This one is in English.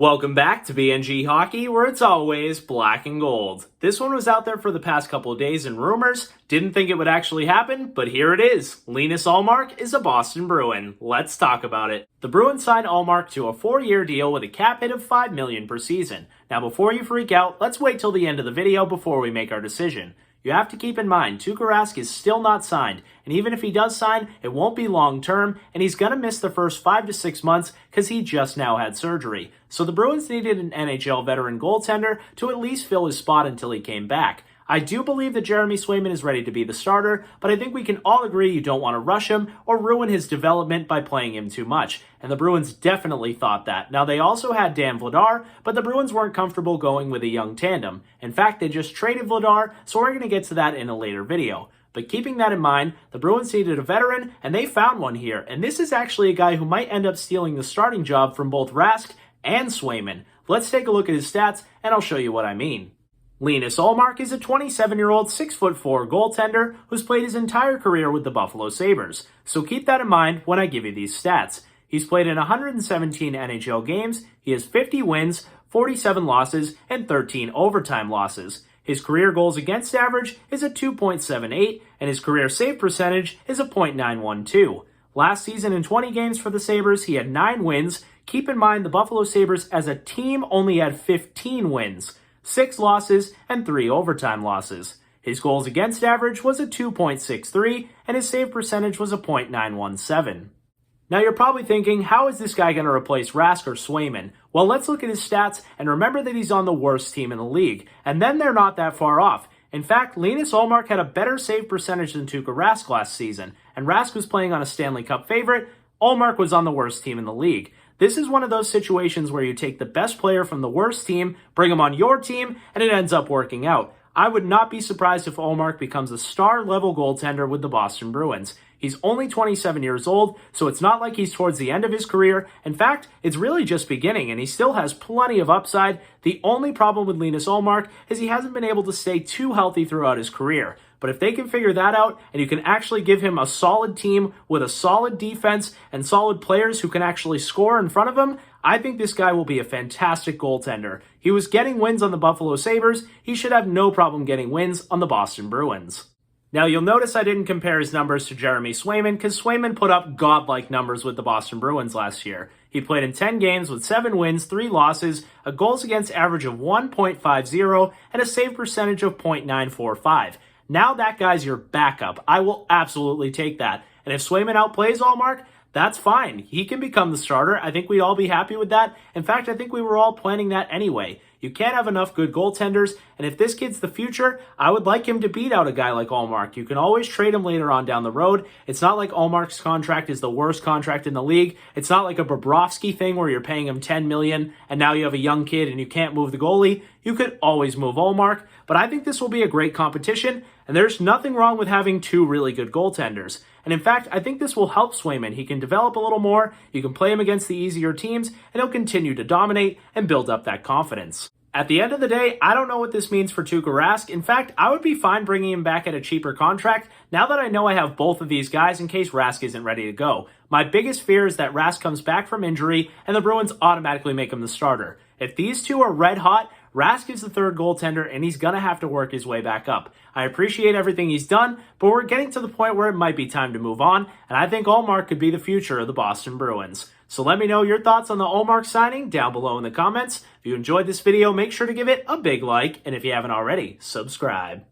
Welcome back to BNG Hockey, where it's always black and gold. This one was out there for the past couple of days in rumors. Didn't think it would actually happen, but here it is. Linus Ullmark is a Boston Bruin. Let's talk about it. The Bruins signed Ullmark to a 4-year deal with a cap hit of $5 million per season. Now before you freak out, let's wait till the end of the video before we make our decision. You have to keep in mind, Tuukka Rask is still not signed, and even if he does sign, it won't be long term, and he's going to miss the first 5 to 6 months because he just now had surgery. So the Bruins needed an NHL veteran goaltender to at least fill his spot until he came back. I do believe that Jeremy Swayman is ready to be the starter, but I think we can all agree you don't want to rush him or ruin his development by playing him too much, and the Bruins definitely thought that. Now, they also had Vladar, but the Bruins weren't comfortable going with a young tandem. In fact, they just traded Vladar, so we're going to get to that in a later video. But keeping that in mind, the Bruins needed a veteran, and they found one here, and this is actually a guy who might end up stealing the starting job from both Rask and Swayman. Let's take a look at his stats, and I'll show you what I mean. Linus Ullmark is a 27-year-old 6'4" goaltender who's played his entire career with the Buffalo Sabres, so keep that in mind when I give you these stats. He's played in 117 NHL games, he has 50 wins, 47 losses, and 13 overtime losses. His career goals against average is a 2.78, and his career save percentage is a .912. Last season in 20 games for the Sabres, he had 9 wins. Keep in mind the Buffalo Sabres as a team only had 15 wins. 6 losses, and 3 overtime losses. His goals against average was a 2.63, and his save percentage was a .917. Now you're probably thinking, how is this guy going to replace Rask or Swayman? Well, let's look at his stats and remember that he's on the worst team in the league, and then they're not that far off. In fact, Linus Ullmark had a better save percentage than Tuukka Rask last season, and Rask was playing on a Stanley Cup favorite. Ullmark was on the worst team in the league. This is one of those situations where you take the best player from the worst team, bring him on your team, and it ends up working out. I would not be surprised if Ullmark becomes a star-level goaltender with the Boston Bruins. He's only 27 years old, so it's not like he's towards the end of his career. In fact, it's really just beginning, and he still has plenty of upside. The only problem with Linus Ullmark is he hasn't been able to stay too healthy throughout his career. But if they can figure that out, and you can actually give him a solid team with a solid defense and solid players who can actually score in front of him, I think this guy will be a fantastic goaltender. He was getting wins on the Buffalo Sabres. He should have no problem getting wins on the Boston Bruins. Now, you'll notice I didn't compare his numbers to Jeremy Swayman because Swayman put up godlike numbers with the Boston Bruins last year. He played in 10 games with 7 wins, 3 losses, a goals against average of 1.50, and a save percentage of .945. Now that guy's your backup. I will absolutely take that. And if Swayman outplays Ullmark, that's fine. He can become the starter. I think we'd all be happy with that. In fact, I think we were all planning that anyway. You can't have enough good goaltenders, and if this kid's the future, I would like him to beat out a guy like Ullmark. You can always trade him later on down the road. It's not like Ullmark's contract is the worst contract in the league. It's not like a Bobrovsky thing where you're paying him $10 million and now you have a young kid and you can't move the goalie. You could always move Ullmark, but I think this will be a great competition, and there's nothing wrong with having 2 really good goaltenders. And in fact, I think this will help Swayman. He can develop a little more, you can play him against the easier teams, and he'll continue to dominate and build up that confidence. At the end of the day, I don't know what this means for Tuukka Rask. In fact, I would be fine bringing him back at a cheaper contract now that I know I have both of these guys in case Rask isn't ready to go. My biggest fear is that Rask comes back from injury and the Bruins automatically make him the starter. If these two are red hot, Rask is the third goaltender and he's going to have to work his way back up. I appreciate everything he's done, but we're getting to the point where it might be time to move on, and I think Ullmark could be the future of the Boston Bruins. So let me know your thoughts on the Ullmark signing down below in the comments. If you enjoyed this video, make sure to give it a big like, and if you haven't already, subscribe.